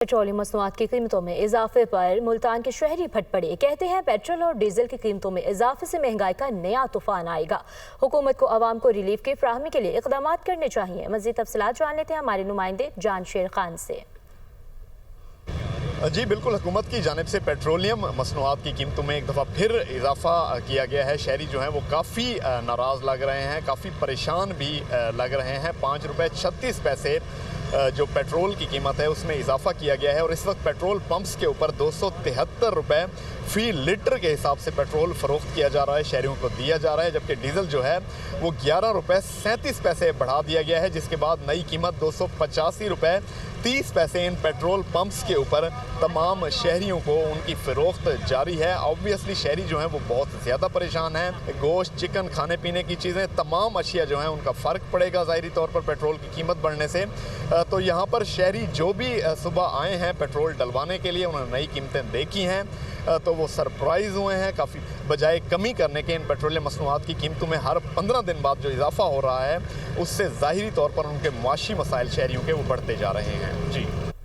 Petroleum मसनूआत की कीमतों में इजाफे पर मुल्तान के शहरी फट पड़े। कहते हैं पेट्रोल और डीजल की कीमतों में इजाफे से महंगाई का नया तूफान आएगा। हुकूमत को आवाम को रिलीफ की फराहमी के लिए इकदाम करने चाहिए। मज़ीद तफसीलात जान लेते हैं हमारे नुमाइंदे जानशेर खान से। जी बिल्कुल, हुकूमत की जानिब से पेट्रोलियम मसनूआत की कीमतों में एक दफ़ा फिर इजाफा किया गया है। शहरी जो हैं वो काफ़ी नाराज़ लग रहे हैं, काफ़ी परेशान भी लग रहे हैं। 5 रुपये 36 पैसे जो पेट्रोल की कीमत है उसमें इजाफा किया गया है और इस वक्त पेट्रोल पंप्स के ऊपर 273 रुपये फ़ी लीटर के हिसाब से पेट्रोल फ़रोख्त किया जा रहा है, शहरियों को दिया जा रहा है। जबकि डीजल जो है वो 11 रुपये 37 पैसे बढ़ा दिया गया है, जिसके बाद नई कीमत 285 रुपये 30 पैसे इन पेट्रोल पंप्स के ऊपर तमाम शहरियों को उनकी फ़रोख्त जारी है। ऑब्वियसली शहरी जो हैं वो बहुत ज़्यादा परेशान हैं। गोश्त, चिकन, खाने पीने की चीज़ें, तमाम अशिया जो हैं उनका फ़र्क पड़ेगा ज़ाहिरी तौर पर पेट्रोल की कीमत बढ़ने से। तो यहाँ पर शहरी जो भी सुबह आए हैं पेट्रोल डलवाने के लिए, उन्होंने नई कीमतें देखी हैं तो वो सरप्राइज़ हुए हैं। काफ़ी बजाय कमी करने के इन पेट्रोलियम मसनूआत की कीमतों में हर 15 दिन बाद जो इजाफा हो रहा है उससे ज़ाहिरी तौर पर उनके मुआशी मसाइल शहरियों के वो बढ़ते जा रहे हैं। जी।